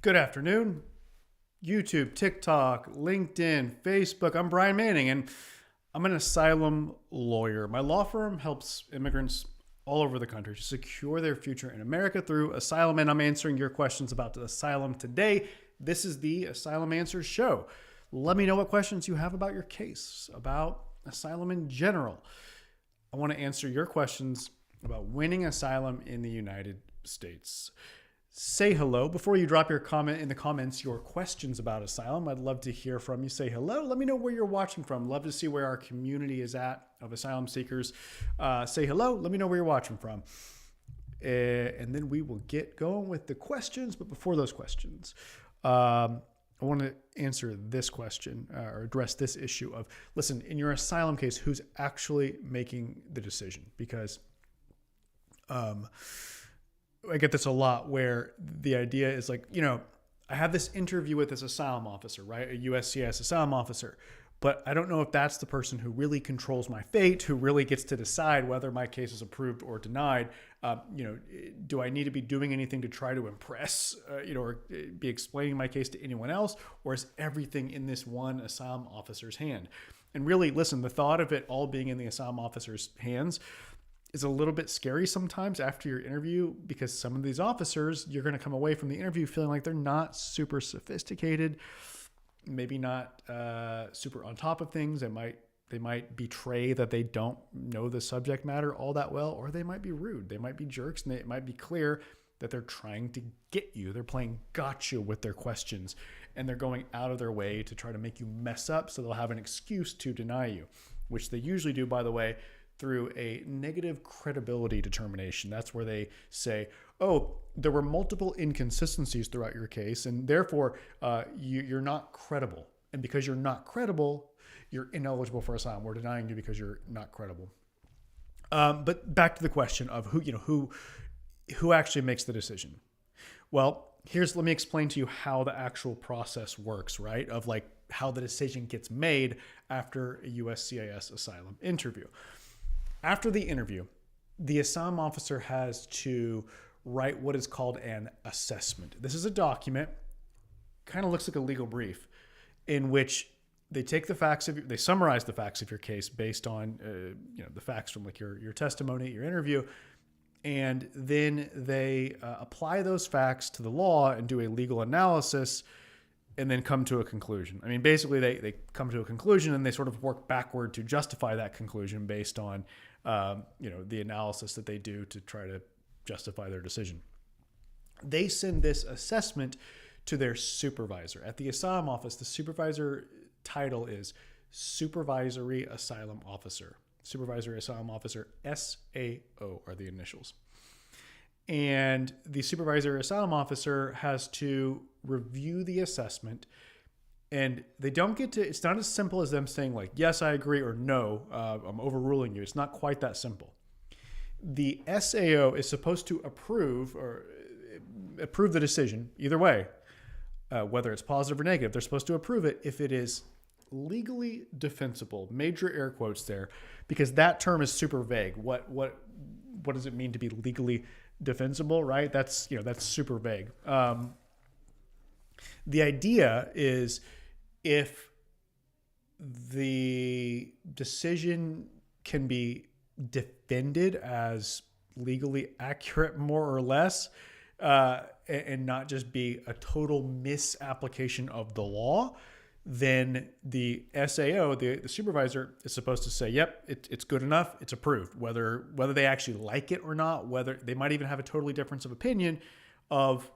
Good afternoon. YouTube, TikTok, LinkedIn, Facebook. I'm Brian Manning, and I'm an asylum lawyer. My law firm helps immigrants all over the country to secure their future in America through asylum, and I'm answering your questions about the asylum today. This is the Asylum Answers Show. Let me know what questions you have about your case, about asylum in general. I want to answer your questions about winning asylum in the United States. Say hello. Before you drop your comment in the comments, your questions about asylum, I'd love to hear from you. Say hello. Let me know where you're watching from. Love to see where our community is at of asylum seekers. Say hello. Let me know where you're watching from. And then we will get going with the questions. But before those questions, I want to answer this question or address this issue of, listen, in your asylum case, who's actually making the decision? Because I get this a lot where the idea is like, I have this interview with this asylum officer, right? A USCIS asylum officer, but I don't know if that's the person who really controls my fate, who really gets to decide whether my case is approved or denied. Do I need to be doing anything to try to impress, or be explaining my case to anyone else? Or is everything in this one asylum officer's hand? And really, listen, the thought of it all being in the asylum officer's hands is a little bit scary sometimes after your interview, because some of these officers, you're going to come away from the interview feeling like they're not super sophisticated, maybe not super on top of things. They might betray that they don't know the subject matter all that well, or they might be rude. They might be jerks, and it might be clear that they're trying to get you. They're playing gotcha with their questions, and they're going out of their way to try to make you mess up so they'll have an excuse to deny you, which they usually do, by the way, through a negative credibility determination. That's where they say, oh, there were multiple inconsistencies throughout your case, and therefore you're not credible. And because you're not credible, you're ineligible for asylum. We're denying you because you're not credible. But back to the question of who actually makes the decision. Well, let me explain to you how the actual process works, right? Of like how the decision gets made after a USCIS asylum interview. After the interview, the asylum officer has to write what is called an assessment. This is a document, kind of looks like a legal brief, in which they take the facts they summarize the facts of your case based on the facts from like your testimony, your interview, and then they apply those facts to the law and do a legal analysis, and then come to a conclusion. I mean, basically, they come to a conclusion and they sort of work backward to justify that conclusion based on the analysis that they do to try to justify their decision. They send this assessment to their supervisor. At the asylum office, the supervisor title is Supervisory Asylum Officer. Supervisory Asylum Officer, SAO are the initials. And the supervisory asylum officer has to review the assessment, and they don't get to, it's not as simple as them saying like, yes, I agree, or no, I'm overruling you. It's not quite that simple. The SAO is supposed to approve the decision either way, whether it's positive or negative. They're supposed to approve it if it is legally defensible, major air quotes there, because that term is super vague. What does it mean to be legally defensible, right? That's super vague. The idea is if the decision can be defended as legally accurate, more or less, and not just be a total misapplication of the law, then the SAO, the supervisor, is supposed to say, yep, it's good enough, it's approved. Whether they actually like it or not, whether they might even have a totally difference of opinion of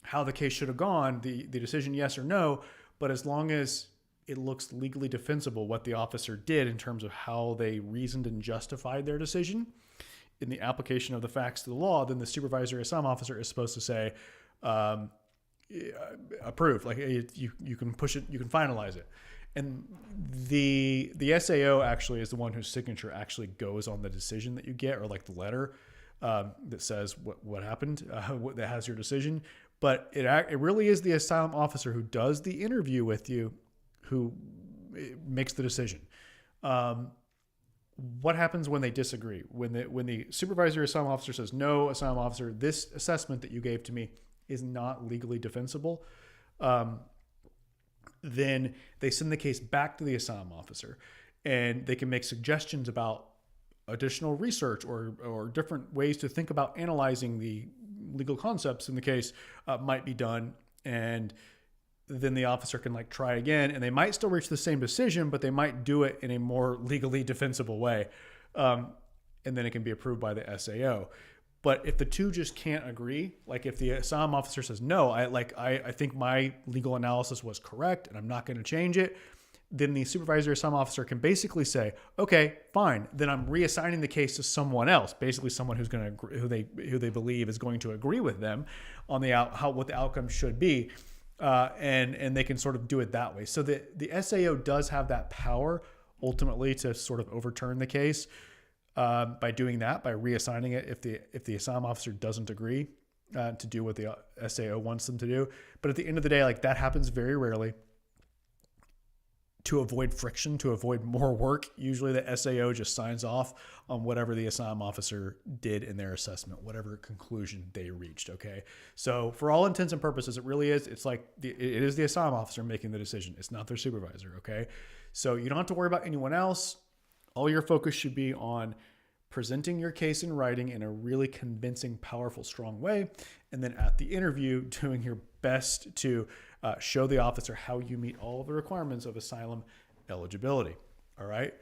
how the case should have gone, the decision yes or no, but as long as it looks legally defensible what the officer did in terms of how they reasoned and justified their decision in the application of the facts to the law, then the supervisory asylum officer is supposed to say, approved, like you can push it, you can finalize it. And the SAO actually is the one whose signature actually goes on the decision that you get, or like the letter that says what happened, that has your decision. But it really is the asylum officer who does the interview with you who makes the decision. What happens when they disagree? When the supervisory asylum officer says, no, asylum officer, this assessment that you gave to me is not legally defensible, then they send the case back to the asylum officer, and they can make suggestions about additional research or different ways to think about analyzing the legal concepts in the case might be done. And then the officer can like try again, and they might still reach the same decision, but they might do it in a more legally defensible way. And then it can be approved by the SAO. But if the two just can't agree, like if the asylum officer says, no, I think my legal analysis was correct and I'm not going to change it, then the supervisory asylum officer can basically say, okay, fine, then I'm reassigning the case to someone else, basically someone who's going to who they believe is going to agree with them on what the outcome should be, and they can sort of do it that way. So the SAO does have that power ultimately to sort of overturn the case by doing that, by reassigning it if the asylum officer doesn't agree to do what the SAO wants them to do. But at the end of the day, like that happens very rarely. To avoid friction, to avoid more work, usually the SAO just signs off on whatever the asylum officer did in their assessment, whatever conclusion they reached. Okay, so for all intents and purposes, it really is. It's like it is the asylum officer making the decision. It's not their supervisor. Okay, so you don't have to worry about anyone else. All your focus should be on presenting your case in writing in a really convincing, powerful, strong way, and then at the interview, doing your best to show the officer how you meet all of the requirements of asylum eligibility. All right.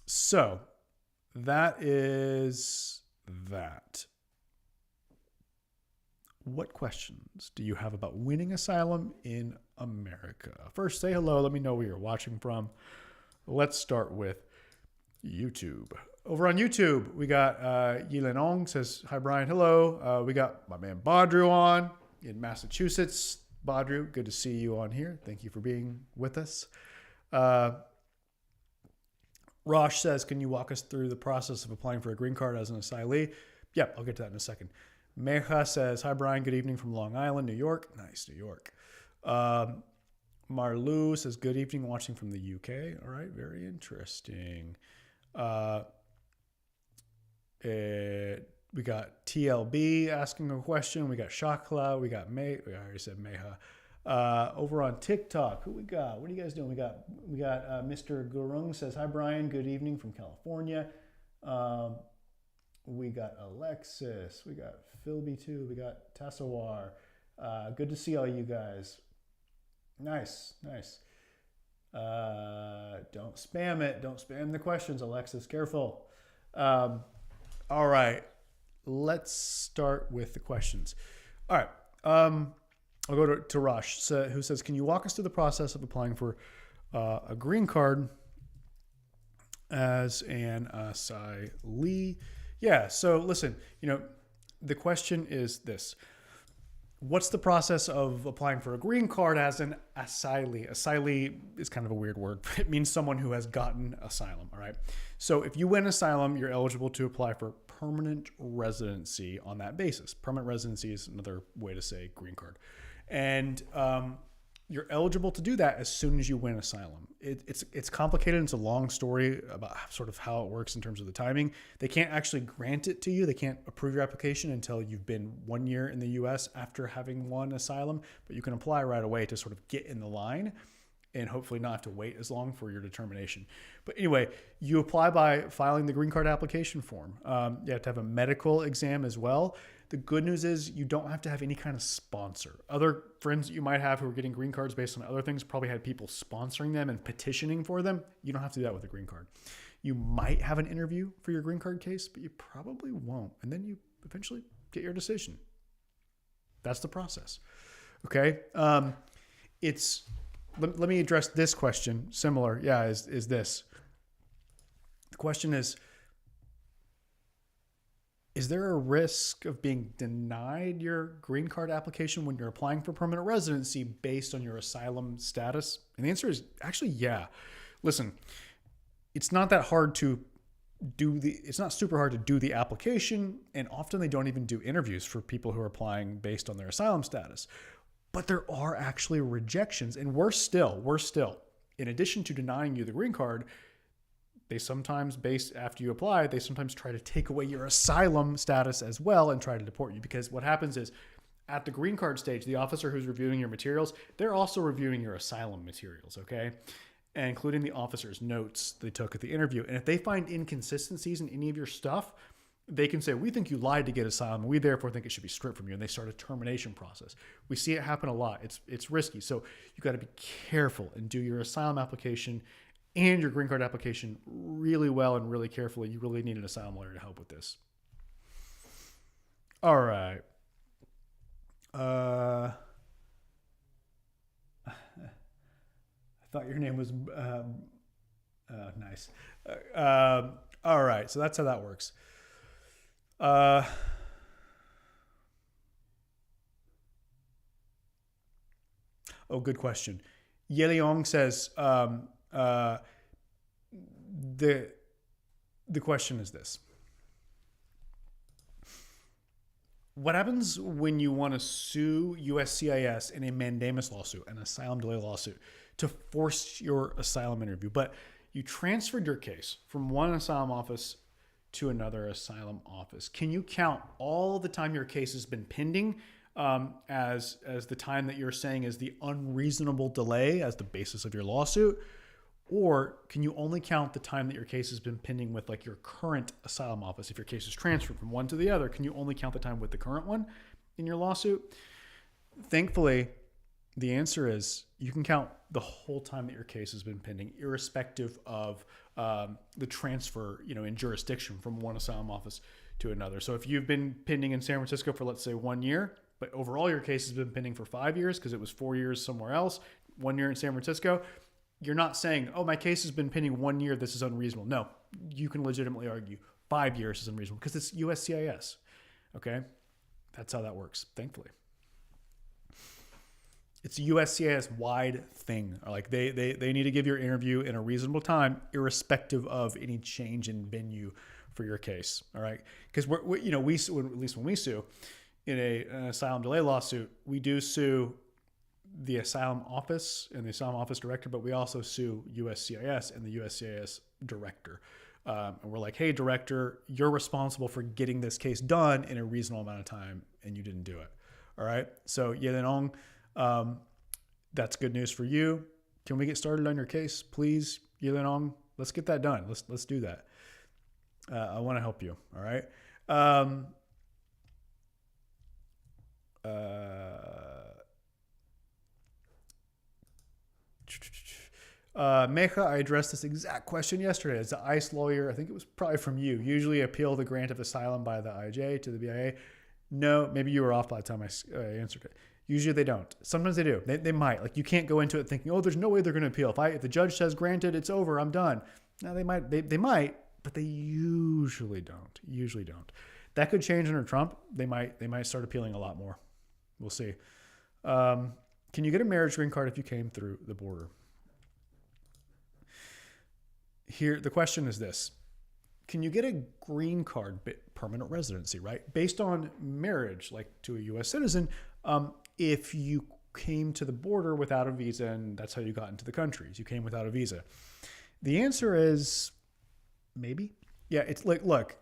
So that is that. What questions do you have about winning asylum in America? First, say hello. Let me know where you're watching from. Let's start with YouTube. Over on YouTube, we got Yilenong says, hi, Brian. Hello. We got my man Badru on in Massachusetts. Badru, good to see you on here. Thank you for being with us. Rosh says, can you walk us through the process of applying for a green card as an asylee? Yep, I'll get to that in a second. Meha says, hi, Brian. Good evening from Long Island, New York. Nice, New York. Marlou says, good evening, watching from the UK. All right, very interesting. We got TLB asking a question. We got Shakla. We got May. I already said Meha. Over on TikTok, who we got? What are you guys doing? We got Mr. Gurung says, hi, Brian. Good evening from California. We got Alexis. We got Philby2. We got Tassawar. Good to see all you guys. Nice. Don't spam it. Don't spam the questions, Alexis. Careful. All right. Let's start with the questions. All right. I'll go to Rosh, who says, can you walk us through the process of applying for a green card as an asylee? Yeah. So listen, the question is this. What's the process of applying for a green card as an asylee? Asylee is kind of a weird word. It means someone who has gotten asylum, all right? So if you win asylum, you're eligible to apply for permanent residency on that basis. Permanent residency is another way to say green card. And you're eligible to do that as soon as you win asylum. It's complicated. It's a long story about sort of how it works in terms of the timing. They can't actually grant it to you. They can't approve your application until you've been 1 year in the U.S. after having won asylum, but you can apply right away to sort of get in the line and hopefully not have to wait as long for your determination. But anyway, you apply by filing the green card application form. You have to have a medical exam as well. The good news is you don't have to have any kind of sponsor. Other friends that you might have who are getting green cards based on other things probably had people sponsoring them and petitioning for them. You don't have to do that with a green card. You might have an interview for your green card case, but you probably won't. And then you eventually get your decision. That's the process. Okay. Let me address this question. Similar. Yeah. Is this. The question is there a risk of being denied your green card application when you're applying for permanent residency based on your asylum status? And the answer is actually, yeah. Listen, it's not that hard to it's not super hard to do the application. And often they don't even do interviews for people who are applying based on their asylum status. But there are actually rejections. And worse still, in addition to denying you the green card, they sometimes after you apply, they sometimes try to take away your asylum status as well and try to deport you. Because what happens is at the green card stage, the officer who's reviewing your materials, they're also reviewing your asylum materials, okay? And including the officer's notes they took at the interview. And if they find inconsistencies in any of your stuff, they can say, we think you lied to get asylum. We therefore think it should be stripped from you. And they start a termination process. We see it happen a lot. It's risky. So you got to be careful and do your asylum application and your green card application really well and really carefully. You really need an asylum lawyer to help with this. All right. I thought your name was nice. All right. So that's how that works. Good question. Yeleong says, the question is this. What happens when you want to sue USCIS in a mandamus lawsuit, an asylum delay lawsuit, to force your asylum interview, but you transferred your case from one asylum office to another asylum office? Can you count all the time your case has been pending as the time that you're saying is the unreasonable delay as the basis of your lawsuit? Or can you only count the time that your case has been pending with like your current asylum office? If your case is transferred from one to the other, can you only count the time with the current one in your lawsuit? Thankfully, the answer is you can count the whole time that your case has been pending, irrespective of the transfer, in jurisdiction from one asylum office to another. So if you've been pending in San Francisco for, let's say, 1 year, but overall your case has been pending for 5 years because it was 4 years somewhere else, 1 year in San Francisco, you're not saying, my case has been pending 1 year, this is unreasonable. No, you can legitimately argue 5 years is unreasonable because it's USCIS. Okay? That's how that works, thankfully. It's a USCIS wide thing. Like they need to give your interview in a reasonable time, irrespective of any change in venue for your case. All right, because we at least when we sue in an asylum delay lawsuit, we do sue the asylum office and the asylum office director, but we also sue USCIS and the USCIS director. And we're like, hey, director, you're responsible for getting this case done in a reasonable amount of time, and you didn't do it. All right, so Yelenong. That's good news for you. Can we get started on your case, please, Yelenong? Let's get that done. Let's do that. I want to help you. All right. Mecha, I addressed this exact question yesterday. As an ICE lawyer, I think it was probably from you. Usually appeal the grant of asylum by the IJ to the BIA. No, maybe you were off by the time I answered it. Usually they don't. Sometimes they do. They might. Like you can't go into it thinking, there's no way they're going to appeal. If the judge says granted, it's over, I'm done. No, they might, but they usually don't. Usually don't. That could change under Trump. They might start appealing a lot more. We'll see. Can you get a marriage green card if you came through the border? Here, the question is this. Can you get a green card, permanent residency, right? Based on marriage, like to a U.S. citizen, if you came to the border without a visa and that's how you got into the countries, you came without a visa. The answer is maybe. Yeah, it's like, look,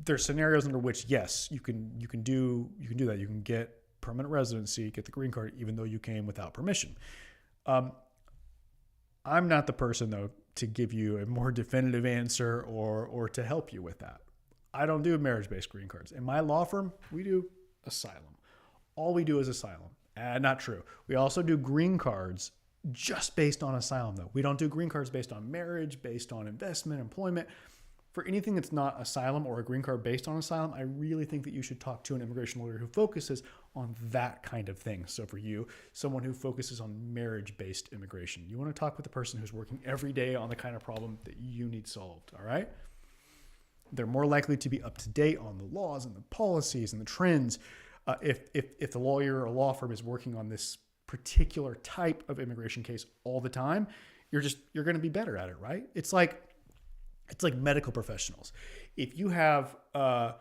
there's scenarios under which, yes, you can do that. You can get permanent residency, get the green card, even though you came without permission. I'm not the person though to give you a more definitive answer or to help you with that. I don't do marriage-based green cards. In my law firm, we do asylum. All we do is asylum. Not true. We also do green cards just based on asylum, though. We don't do green cards based on marriage, based on investment, employment. For anything that's not asylum or a green card based on asylum, I really think that you should talk to an immigration lawyer who focuses on that kind of thing. So for you, someone who focuses on marriage-based immigration, you want to talk with the person who's working every day on the kind of problem that you need solved, all right? They're more likely to be up to date on the laws and the policies and the trends. If the lawyer or law firm is working on this particular type of immigration case all the time, you're going to be better at it, right? It's like medical professionals. If you have, a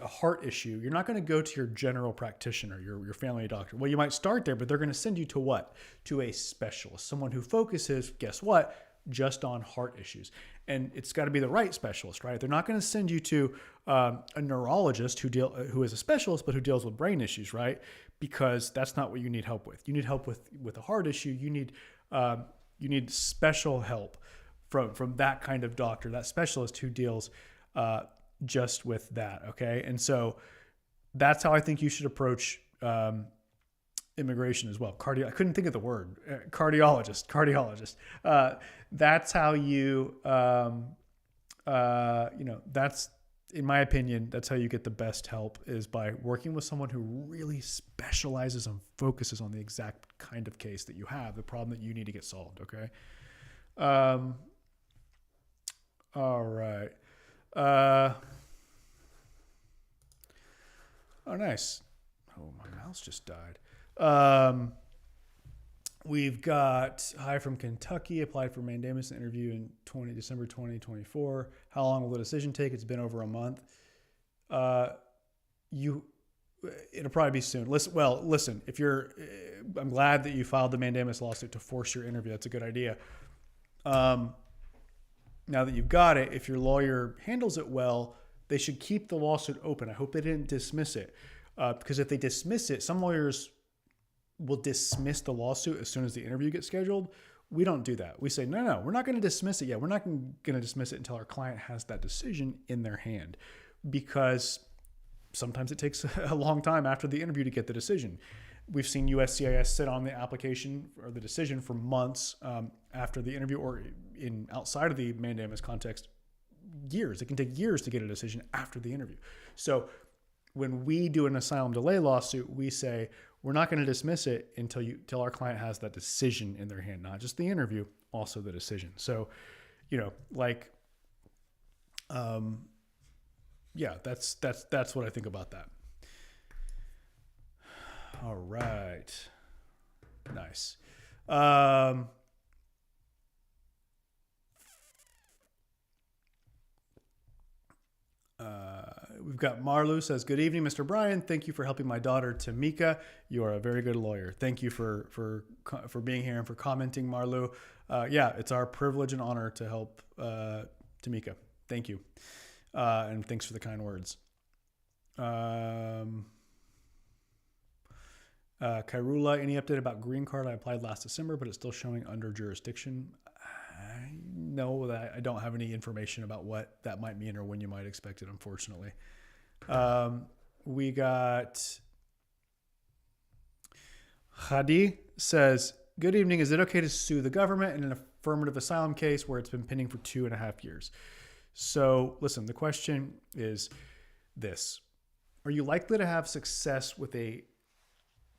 heart issue, you're not going to go to your general practitioner, your family doctor. Well, you might start there, but they're going to send you to what? To a specialist, someone who focuses, guess what? just on heart issues. And it's got to be the right specialist, right? They're not going to send you to a neurologist who is a specialist, but who deals with brain issues, right? Because that's not what you need help with. You need help with a heart issue. You need special help from that kind of doctor, that specialist who deals just with that, okay? And so that's how I think you should approach immigration as well. I couldn't think of the word. Cardiologist. That's how you, that's, in my opinion, that's how you get the best help, is by working with someone who really specializes and focuses on the exact kind of case that you have, the problem that you need to get solved. Okay. All right. Oh, nice. Oh, my mouse just died. We've got hi from Kentucky, applied for mandamus interview in December 2024. How long will the decision take? It's been over a month. It'll probably be soon. Listen, I'm glad that you filed the mandamus lawsuit to force your interview. That's a good idea. Now that you've got it, if your lawyer handles it well, they should keep the lawsuit open. I hope they didn't dismiss it. Because if they dismiss it, some lawyers will dismiss the lawsuit as soon as the interview gets scheduled. We don't do that. We say, no, we're not going to dismiss it yet. We're not going to dismiss it until our client has that decision in their hand, because sometimes it takes a long time after the interview to get the decision. We've seen USCIS sit on the application or the decision for months after the interview, or outside of the mandamus context, years. It can take years to get a decision after the interview. So when we do an asylum delay lawsuit, we say we're not going to dismiss it until our client has that decision in their hand, not just the interview, also the decision. So, that's what I think about that. All right. Nice. We've got Marlu says, good evening, Mr. Brian. Thank you for helping my daughter, Tamika. You are a very good lawyer. Thank you for being here and for commenting, Marlu. It's our privilege and honor to help Tamika. Thank you. And thanks for the kind words. Kairula, any update about green card? I applied last December, but it's still showing under jurisdiction. I know that I don't have any information about what that might mean or when you might expect it, unfortunately. We got Hadi says, good evening. Is it okay to sue the government in an affirmative asylum case where it's been pending for 2.5 years? So listen, the question is this: are you likely to have success with a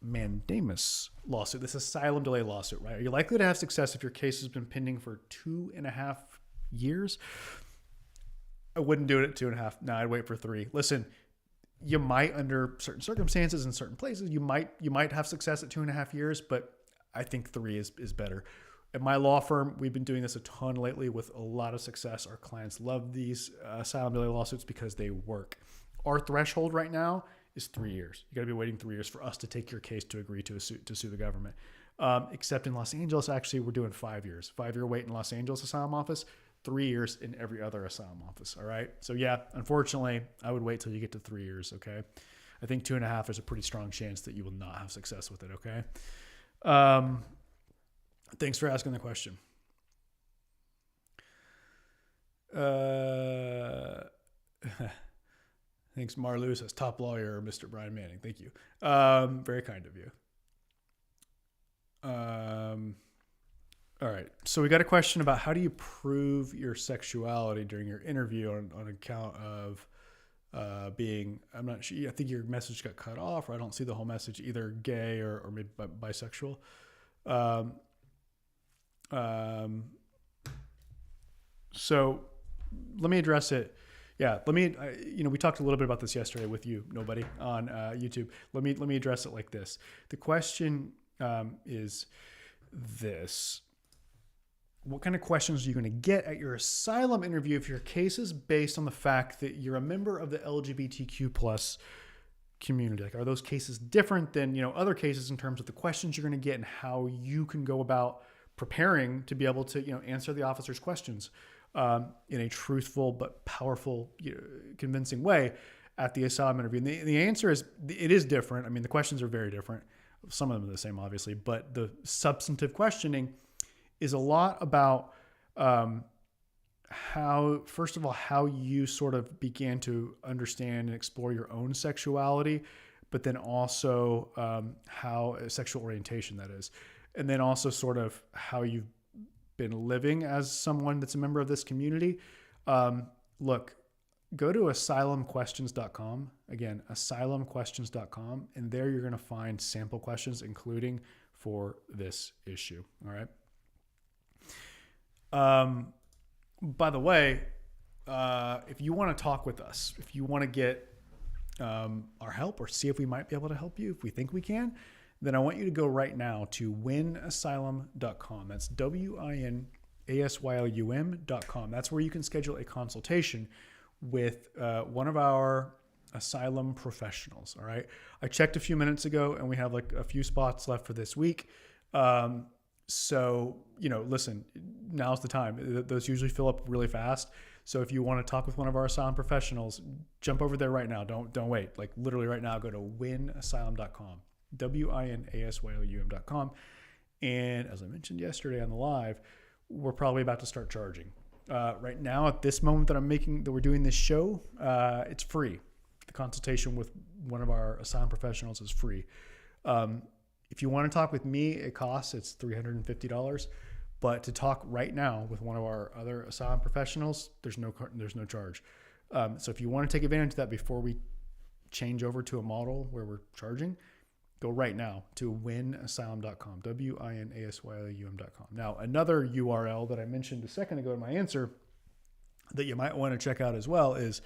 mandamus lawsuit, this asylum delay lawsuit, right? Are you likely to have success if your case has been pending for 2.5 years? I wouldn't do it at 2.5. No, I'd wait for 3. Listen, you might, under certain circumstances in certain places, you might have success at 2.5 years, but I think 3 is better. At my law firm, we've been doing this a ton lately with a lot of success. Our clients love these asylum delay lawsuits because they work. Our threshold right now is 3 years. You got to be waiting 3 years for us to take your case to agree to sue the government. Except in Los Angeles, actually, we're doing 5 years. 5-year wait in Los Angeles asylum office, 3 years in every other asylum office. All right. So yeah, unfortunately, I would wait till you get to 3 years. Okay. I think 2.5, there's a pretty strong chance that you will not have success with it. Okay. Thanks for asking the question. Thanks, Marlu says, top lawyer, Mr. Brian Manning. Thank you. Very kind of you. All right. So we got a question about how do you prove your sexuality during your interview on account of being, I'm not sure, I think your message got cut off, or I don't see the whole message, either gay or maybe bisexual. So let me address it. Yeah, we talked a little bit about this yesterday with you, nobody, on YouTube. Let me address it like this. The question is this: what kind of questions are you going to get at your asylum interview if your case is based on the fact that you're a member of the LGBTQ plus community? Like, are those cases different than other cases in terms of the questions you're going to get and how you can go about preparing to be able to, answer the officer's questions in a truthful but powerful, convincing way at the asylum interview. And the answer is, it is different. I mean, the questions are very different. Some of them are the same, obviously, but the substantive questioning is a lot about how you sort of began to understand and explore your own sexuality, but then also how sexual orientation that is. And then also sort of how you've been living as someone that's a member of this community. Look, go to asylumquestions.com. Again, asylumquestions.com. And there you're going to find sample questions, including for this issue. All right. By the way, if you want to talk with us, if you want to get our help or see if we might be able to help you, if we think we can, then I want you to go right now to winasylum.com. That's WINASYLUM.com. That's where you can schedule a consultation with one of our asylum professionals. All right. I checked a few minutes ago and we have like a few spots left for this week. So, listen, now's the time. Those usually fill up really fast. So if you want to talk with one of our asylum professionals, jump over there right now. Don't wait. Like literally right now, go to winasylum.com, WINASYLUM.com. And as I mentioned yesterday on the live, we're probably about to start charging. Right now, at this moment that we're doing this show, it's free. The consultation with one of our asylum professionals is free. If you want to talk with me, it's $350. But to talk right now with one of our other asylum professionals, there's no charge. So if you want to take advantage of that before we change over to a model where we're charging, go right now to winasylum.com, WINASYLUM.com. Now, another URL that I mentioned a second ago in my answer that you might want to check out as well is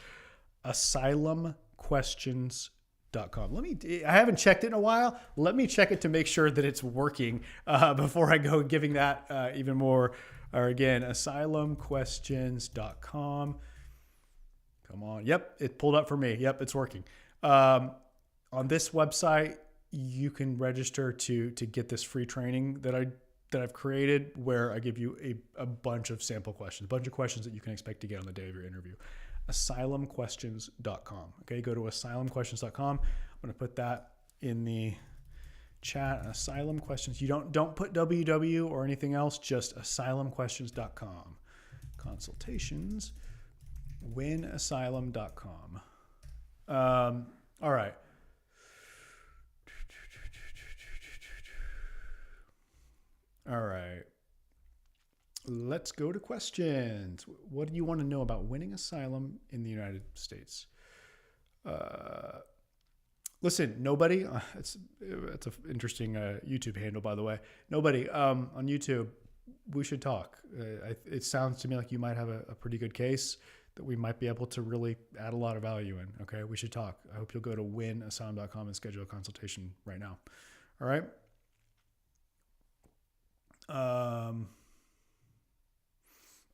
asylumquestions.com. I haven't checked it in a while. Let me check it to make sure that it's working before I go giving that even more. Or again, asylumquestions.com. Come on. Yep, it pulled up for me. Yep, it's working. On this website, you can register to get this free training that I've created, where I give you a bunch of sample questions, a bunch of questions that you can expect to get on the day of your interview. Asylumquestions.com. Okay, go to asylumquestions.com. I'm going to put that in the chat. Asylum questions. You don't put www or anything else, just asylumquestions.com. Consultations, winasylum.com. All right. All right. Let's go to questions. What do you want to know about winning asylum in the United States? Listen, nobody, it's an interesting YouTube handle, by the way. Nobody on YouTube, we should talk. It sounds to me like you might have a pretty good case that we might be able to really add a lot of value in. Okay, we should talk. I hope you'll go to winasylum.com and schedule a consultation right now. All right.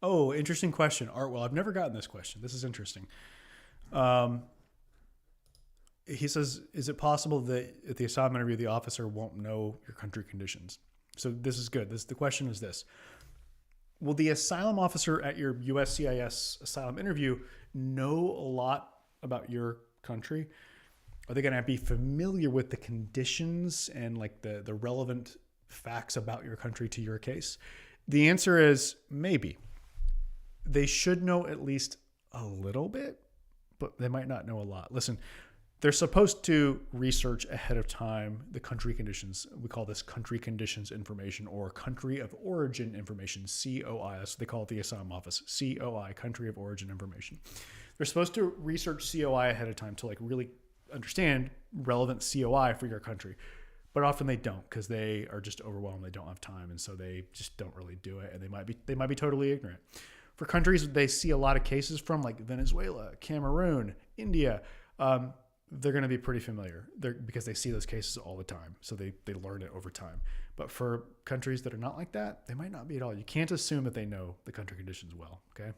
Oh, interesting question. Artwell, I've never gotten this question. This is interesting. He says, is it possible that at the asylum interview, the officer won't know your country conditions? So this is good. The question is this. Will the asylum officer at your USCIS asylum interview know a lot about your country? Are they going to be familiar with the conditions and like the relevant facts about your country to your case? The answer is maybe. They should know at least a little bit, but they might not know a lot. Listen, they're supposed to research ahead of time the country conditions. We call this country conditions information, or country of origin information, COI. That's what they call it at the asylum office, COI, country of origin information. They're supposed to research COI ahead of time to like really understand relevant COI for your country. But often they don't, because they are just overwhelmed. They don't have time, and so they just don't really do it. And they might be totally ignorant. For countries they see a lot of cases from, like Venezuela, Cameroon, India, they're going to be pretty familiar because they see those cases all the time. So they learn it over time. But for countries that are not like that, they might not be at all. You can't assume that they know the country conditions well. Okay.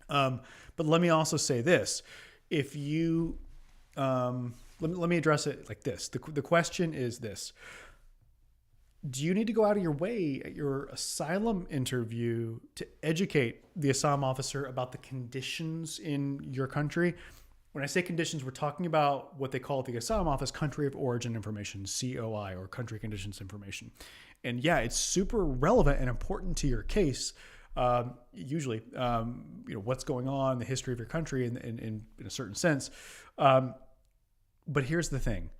But let me also say this: if you let me address it like this. The question is this: do you need to go out of your way at your asylum interview to educate the asylum officer about the conditions in your country? When I say conditions, we're talking about what they call at the asylum office country of origin information, COI, or country conditions information. And yeah, it's super relevant and important to your case. Usually, what's going on, the history of your country in a certain sense. But here's the thing.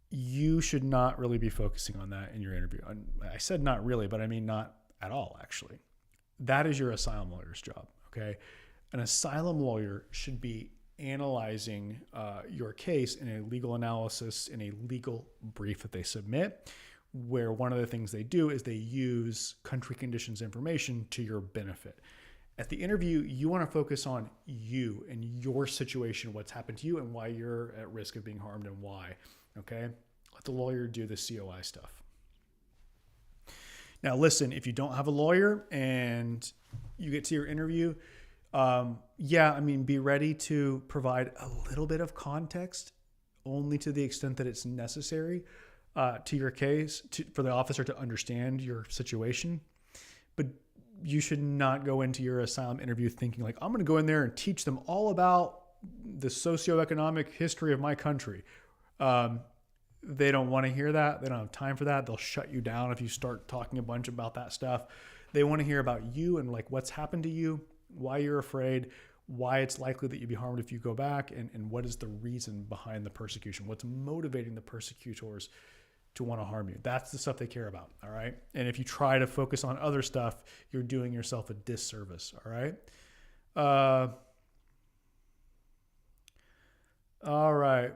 You should not really be focusing on that in your interview. I said not really, but I mean not at all, actually. That is your asylum lawyer's job, okay? An asylum lawyer should be analyzing your case in a legal analysis, in a legal brief that they submit, where one of the things they do is they use country conditions information to your benefit. At the interview, you want to focus on you and your situation, what's happened to you and why you're at risk of being harmed and why. Okay? Let the lawyer do the COI stuff. Now, listen, if you don't have a lawyer and you get to your interview, be ready to provide a little bit of context only to the extent that it's necessary to your case, for the officer to understand your situation. But you should not go into your asylum interview thinking like, I'm going to go in there and teach them all about the socioeconomic history of my country. They don't want to hear that. They don't have time for that. They'll shut you down if you start talking a bunch about that stuff. They want to hear about you and like what's happened to you, why you're afraid, why it's likely that you'd be harmed if you go back, and what is the reason behind the persecution, what's motivating the persecutors to want to harm you. That's the stuff they care about, all right? And if you try to focus on other stuff, you're doing yourself a disservice, all right? All right.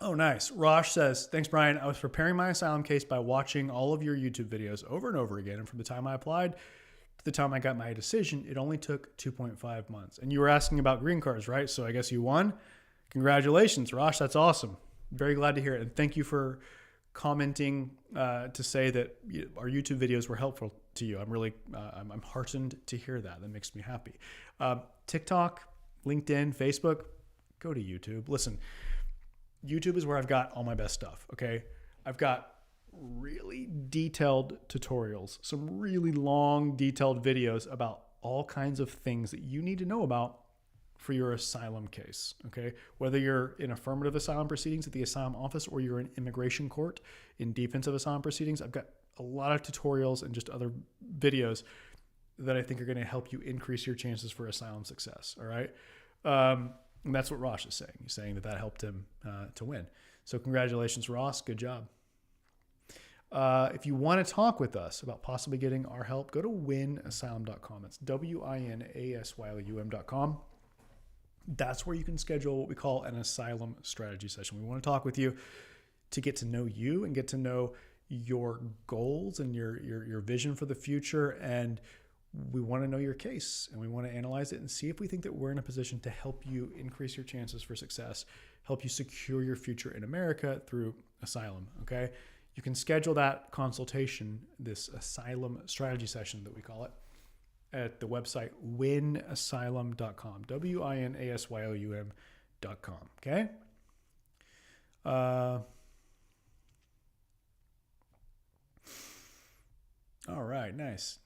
Oh, nice. Rosh says, thanks, Brian. I was preparing my asylum case by watching all of your YouTube videos over and over again. And from the time I applied to the time I got my decision, it only took 2.5 months. And you were asking about green cards, right? So I guess you won. Congratulations, Rosh. That's awesome. Very glad to hear it. And thank you for commenting to say that our YouTube videos were helpful to you. I'm really, I'm heartened to hear that. That makes me happy. TikTok, LinkedIn, Facebook, go to YouTube. Listen, YouTube is where I've got all my best stuff, okay? I've got really detailed tutorials, some really long, detailed videos about all kinds of things that you need to know about for your asylum case, okay? Whether you're in affirmative asylum proceedings at the asylum office or you're in immigration court in defensive asylum proceedings, I've got a lot of tutorials and just other videos that I think are going to help you increase your chances for asylum success, all right? And that's what Ross is saying. He's saying that helped him to win. So congratulations, Ross. Good job. If you want to talk with us about possibly getting our help, go to winasylum.com. That's WINASYLUM.com. That's where you can schedule what we call an asylum strategy session. We want to talk with you to get to know you and get to know your goals and your vision for the future. And we want to know your case and we want to analyze it and see if we think that we're in a position to help you increase your chances for success, help you secure your future in America through asylum, okay? You can schedule that consultation, this asylum strategy session that we call it, at the website winasylum.com, WINASYLUM.com, okay? All right, nice.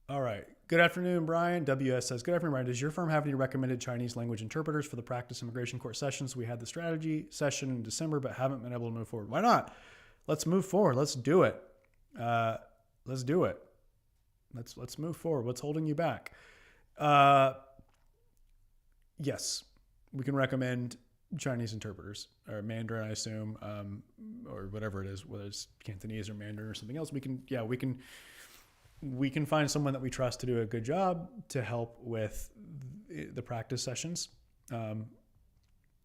All right. Good afternoon, Brian. WS says, good afternoon, Brian. Does your firm have any recommended Chinese language interpreters for the practice immigration court sessions? We had the strategy session in December, but haven't been able to move forward. Why not? Let's move forward. Let's do it. Let's do it. Let's move forward. What's holding you back? Yes, we can recommend Chinese interpreters or Mandarin, I assume, or whatever it is, whether it's Cantonese or Mandarin or something else. We can find someone that we trust to do a good job to help with the practice sessions.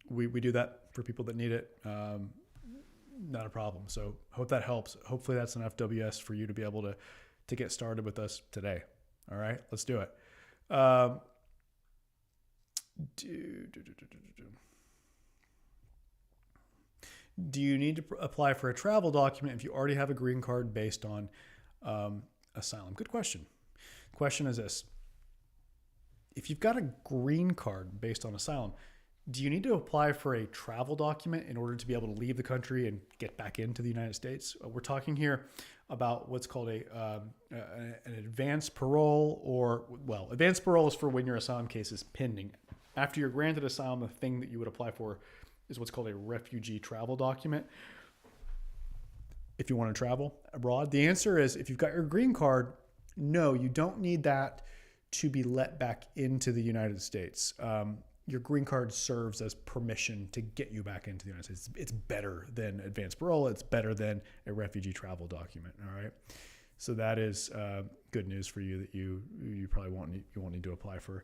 We do that for people that need it. Not a problem. So hope that helps. Hopefully that's enough WS for you to be able to get started with us today. All right, let's do it. Do you need to apply for a travel document if you already have a green card based on asylum? Good question. Question is this. if you've got a green card based on asylum, do you need to apply for a travel document in order to be able to leave the country and get back into the United States? We're talking here about what's called an advanced parole, or, well, advanced parole is for when your asylum case is pending. After you're granted asylum, the thing that you would apply for is what's called a refugee travel document. If you want to travel abroad, the answer is, if you've got your green card, no, you don't need that to be let back into the United States. Your green card serves as permission to get you back into the United States. It's better than advanced parole. It's better than a refugee travel document. All right. So that is good news for you, that you probably won't need to apply for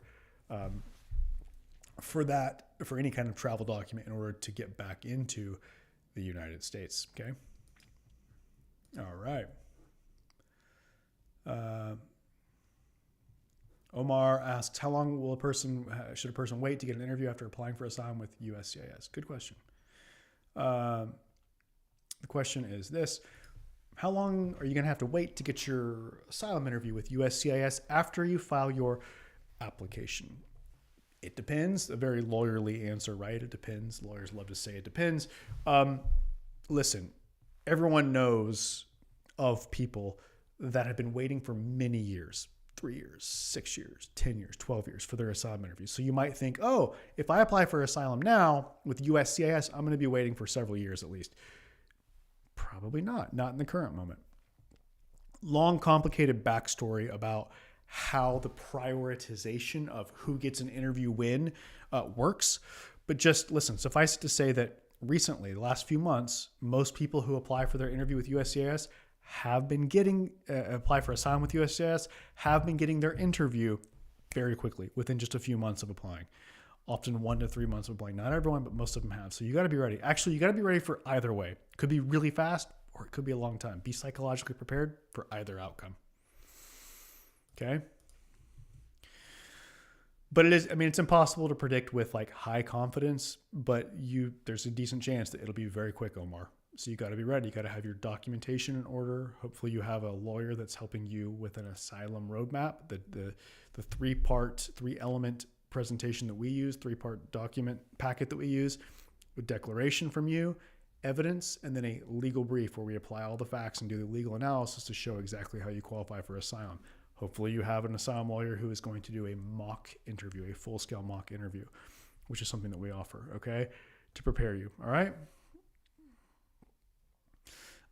any kind of travel document in order to get back into the United States. Okay. All right. Omar asks, how long should a person wait to get an interview after applying for asylum with USCIS? Good question. The question is this: how long are you going to have to wait to get your asylum interview with USCIS after you file your application? It depends. A very lawyerly answer, right? It depends. Lawyers love to say it depends. Listen, everyone knows of people that have been waiting for many years. 3 years, 6 years, 10 years, 12 years for their asylum interviews. So you might think, oh, if I apply for asylum now with USCIS, I'm going to be waiting for several years at least. Probably not in the current moment. Long, complicated backstory about how the prioritization of who gets an interview when works. But just listen, suffice it to say that recently, the last few months, most people who apply for their interview with USCIS have been getting apply for asylum with USCIS, have been getting their interview very quickly within just a few months of applying. Often 1 to 3 months of applying. Not everyone, but most of them have. So you got to be ready. Actually, you got to be ready for either way. It could be really fast, or it could be a long time. Be psychologically prepared for either outcome. Okay. But it's impossible to predict with like high confidence, but there's a decent chance that it'll be very quick, Omar. So you got to be ready. You got to have your documentation in order. Hopefully you have a lawyer that's helping you with an asylum roadmap. The 3-element presentation that we use, 3-part document packet that we use, with declaration from you, evidence, and then a legal brief where we apply all the facts and do the legal analysis to show exactly how you qualify for asylum. Hopefully you have an asylum lawyer who is going to do a mock interview, a full-scale mock interview, which is something that we offer, okay, to prepare you, all right?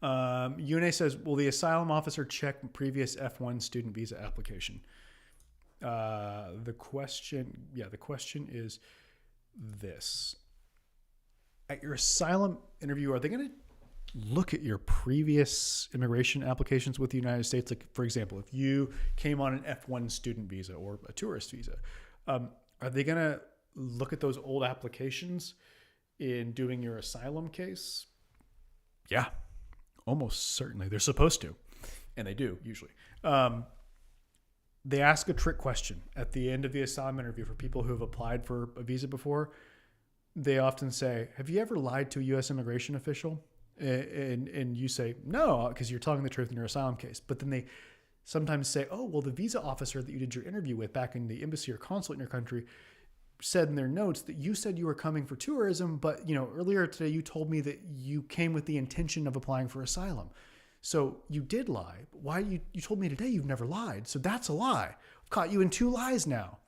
Yune says, will the asylum officer check previous F1 student visa application? The question is this. At your asylum interview, are they going to look at your previous immigration applications with the United States? Like, for example, if you came on an F1 student visa or a tourist visa, are they going to look at those old applications in doing your asylum case? Yeah. Almost certainly. They're supposed to, and they do usually. They ask a trick question at the end of the asylum interview for people who have applied for a visa before. They often say, have you ever lied to a U.S. immigration official? And you say, no, because you're telling the truth in your asylum case. But then they sometimes say, oh, well, the visa officer that you did your interview with back in the embassy or consulate in your country said in their notes that you said you were coming for tourism, but earlier today you told me that you came with the intention of applying for asylum. So you did lie. Why you told me today you've never lied. So that's a lie. I've caught you in 2 lies now.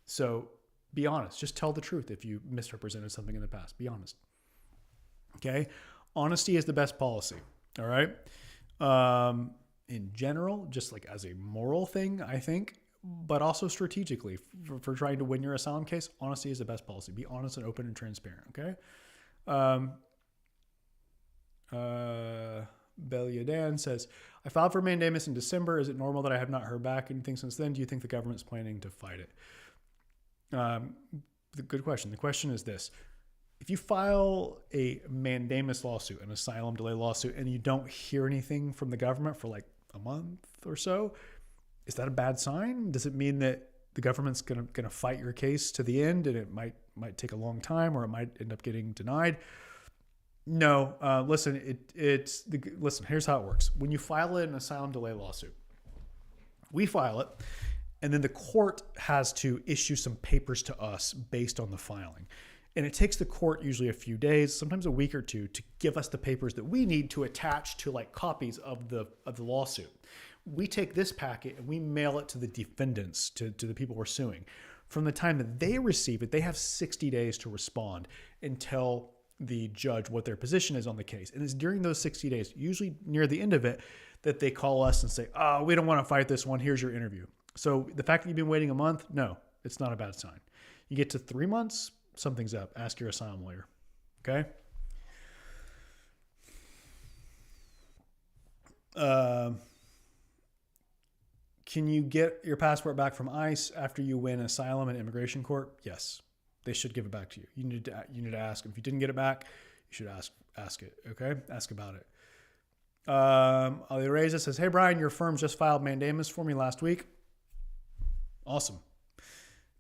So be honest. Just tell the truth if you misrepresented something in the past. Be honest. Okay? Honesty is the best policy. All right? In general, just like as a moral thing, I think, but also strategically for trying to win your asylum case, honesty is the best policy. Be honest and open and transparent, okay? Belyadan says, I filed for mandamus in December. Is it normal that I have not heard back anything since then? Do you think the government's planning to fight it? Good question. The question is this. If you file a mandamus lawsuit, an asylum delay lawsuit, and you don't hear anything from the government for like a month or so, is that a bad sign? Does it mean that the government's gonna fight your case to the end and it might take a long time, or it might end up getting denied? No. Listen, listen, here's how it works. When you file an asylum delay lawsuit, we file it, And then the court has to issue some papers to us based on the filing. And it takes the court usually a few days, sometimes a week or two, to give us the papers that we need to attach to like copies of the lawsuit. We take this packet and we mail it to the defendants, to the people we're suing. From the time that they receive it, they have 60 days to respond and tell the judge what their position is on the case. And it's during those 60 days, usually near the end of it, that they call us and say, oh, we don't want to fight this one. Here's your interview. So the fact that you've been waiting a month, no, it's not a bad sign. You get to 3 months, something's up. Ask your asylum lawyer. Okay? Can you get your passport back from ICE after you win asylum in immigration court? Yes. They should give it back to you. You need to ask them. If you didn't get it back, you should ask it. Okay? Ask about it. Ali Reza says, hey, Brian, your firm just filed mandamus for me last week. Awesome.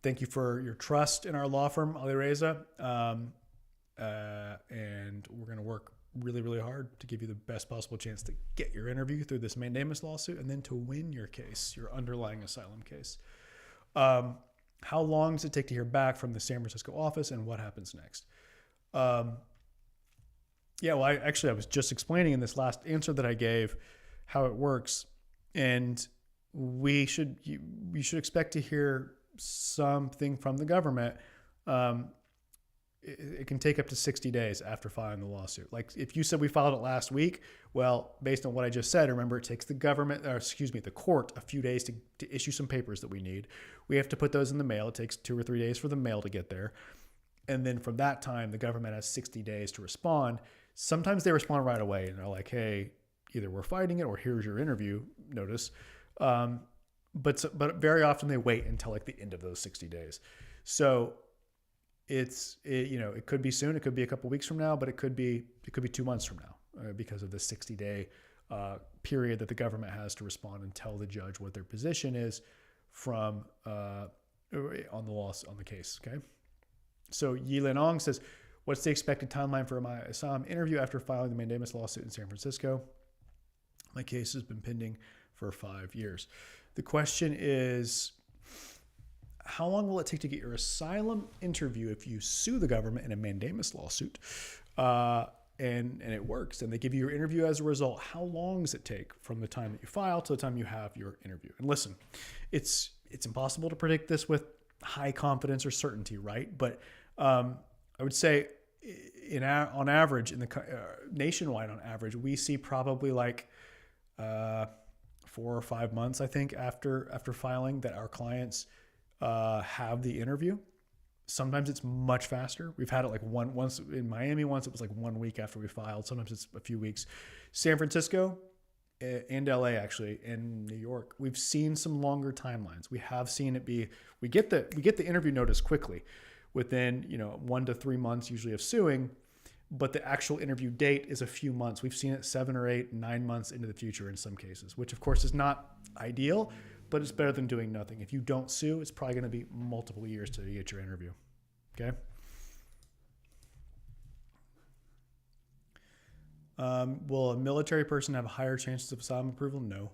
Thank you for your trust in our law firm, Ali Reza. And we're going to work really, really hard to give you the best possible chance to get your interview through this mandamus lawsuit and then to win your case, your underlying asylum case. How long does it take to hear back from the San Francisco office and what happens next? Yeah, well, I was just explaining in this last answer that I gave how it works. And you should expect to hear something from the government. It can take up to 60 days after filing the lawsuit. Like if you said we filed it last week, well, based on what I just said, remember it takes the court a few days to issue some papers that we need. We have to put those in the mail. It takes 2 or 3 days for the mail to get there. And then from that time, the government has 60 days to respond. Sometimes they respond right away and they're like, hey, either we're fighting it or here's your interview notice. But very often they wait until like the end of those 60 days. So it could be soon. It could be a couple of weeks from now, but it could be 2 months from now because of the 60-day period that the government has to respond and tell the judge what their position is from on the case. Okay. So Yilin Ong says, what's the expected timeline for my asylum interview after filing the mandamus lawsuit in San Francisco? My case has been pending for 5 years. The question is, how long will it take to get your asylum interview if you sue the government in a mandamus lawsuit? And it works, and they give you your interview as a result. How long does it take from the time that you file to the time you have your interview? And listen, it's impossible to predict this with high confidence or certainty, right? But I would say on average, nationwide on average, we see probably like 4 or 5 months, I think, after filing that our clients have the interview. Sometimes it's much faster. We've had it like once in Miami. Once it was like 1 week after we filed. Sometimes it's a few weeks. San Francisco and LA actually, and New York, we've seen some longer timelines. We have seen it be, we get the interview notice quickly within 1 to 3 months usually of suing, but the actual interview date is a few months. We've seen it 7 or 8, 9 months into the future in some cases, which of course is not ideal, but it's better than doing nothing. If you don't sue, it's probably going to be multiple years to get your interview. Okay. Will a military person have higher chances of asylum approval? No.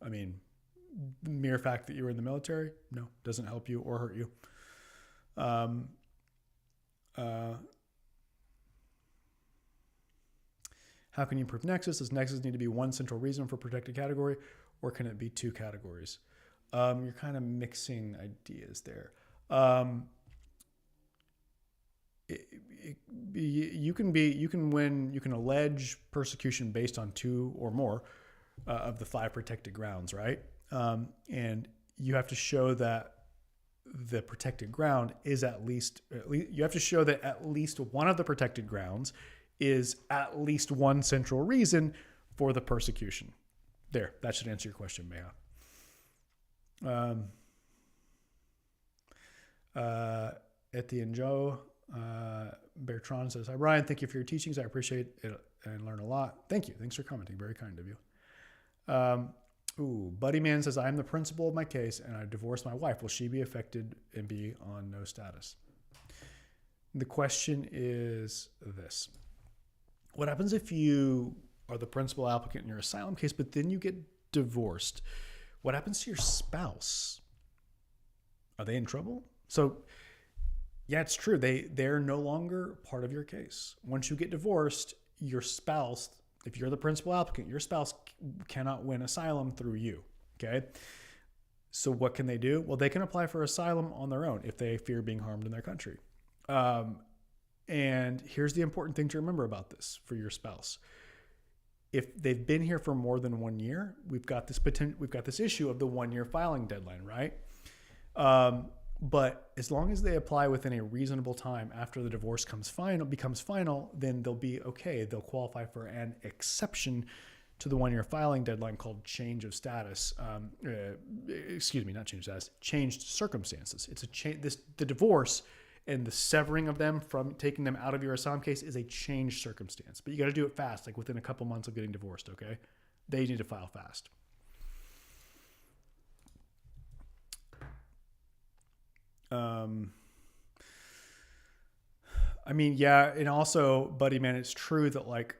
I mean, the mere fact that you were in the military, no, doesn't help you or hurt you. How can you prove nexus? Does nexus need to be one central reason for protected category, or can it be 2 categories? You're kind of mixing ideas there. You can allege persecution based on 2 or more of the 5 protected grounds, right? And you have to show that the protected ground is you have to show that at least one of the protected grounds is at least one central reason for the persecution. There, that should answer your question, Maya. Etienne Joe Bertrand says, hi, Brian. Thank you for your teachings. I appreciate it and learn a lot. Thank you. Thanks for commenting. Very kind of you. Buddy Man says, I am the principal of my case and I divorced my wife. Will she be affected and be on no status? The question is this. What happens if you are the principal applicant in your asylum case, but then you get divorced? What happens to your spouse Are they in trouble? So yeah, it's true. They're no longer part of your case. Once you get divorced, your spouse, if you're the principal applicant, your spouse cannot win asylum through you. Okay. So what can they do? Well, they can apply for asylum on their own if they fear being harmed in their country. And here's the important thing to remember about this for your spouse. If they've been here for more than 1 year, we've got this issue of the 1 year filing deadline, right? But as long as they apply within a reasonable time after the divorce becomes final, then they'll be okay. They'll qualify for an exception to the 1 year filing deadline called change of status. Not change of status, changed circumstances. It's the divorce and the severing of them from taking them out of your asylum case is a changed circumstance. But you got to do it fast, like within a couple months of getting divorced, okay? They need to file fast. And also, buddy, man, it's true that like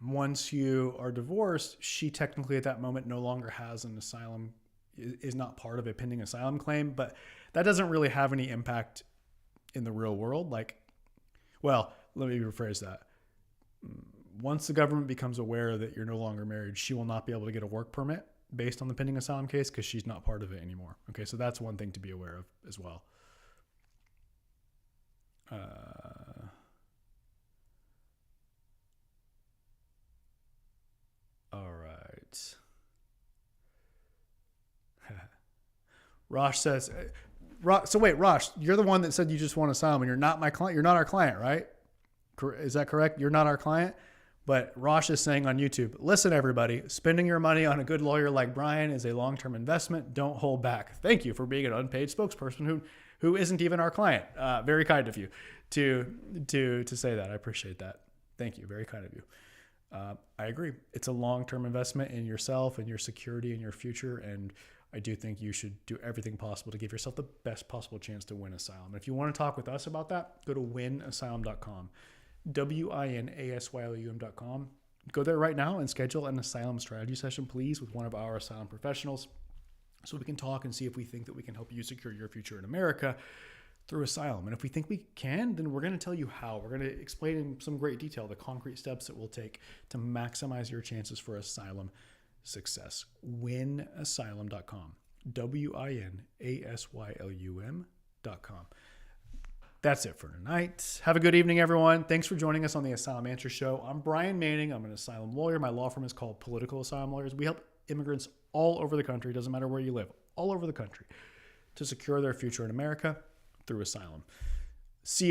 once you are divorced, she technically at that moment no longer has an asylum, is not part of a pending asylum claim, but that doesn't really have any impact in the real world. Let me rephrase that. Once the government becomes aware that you're no longer married, she will not be able to get a work permit based on the pending asylum case because she's not part of it anymore. Okay, so that's one thing to be aware of as well. All right. Rosh says, so wait, Rosh, you're the one that said you just want asylum and you're not my client. You're not our client, right? Is that correct? You're not our client. But Rosh is saying on YouTube, listen, everybody, spending your money on a good lawyer like Brian is a long-term investment. Don't hold back. Thank you for being an unpaid spokesperson who isn't even our client. Very kind of you to say that. I appreciate that. Thank you. Very kind of you. I agree. It's a long-term investment in yourself and your security and your future. And I do think you should do everything possible to give yourself the best possible chance to win asylum. And if you want to talk with us about that, go to winasylum.com. WINASYLUM.com. Go there right now and schedule an asylum strategy session, please, with one of our asylum professionals so we can talk and see if we think that we can help you secure your future in America through asylum. And if we think we can, then we're going to tell you how. We're going to explain in some great detail the concrete steps that we'll take to maximize your chances for asylum success. WINASYLUM.com. WINASYLUM.com. That's it for tonight. Have a good evening, everyone. Thanks for joining us on the Asylum Answer Show. I'm Brian Manning. I'm an asylum lawyer. My law firm is called Political Asylum Lawyers. We help immigrants all over the country, doesn't matter where you live, all over the country, to secure their future in America through asylum. See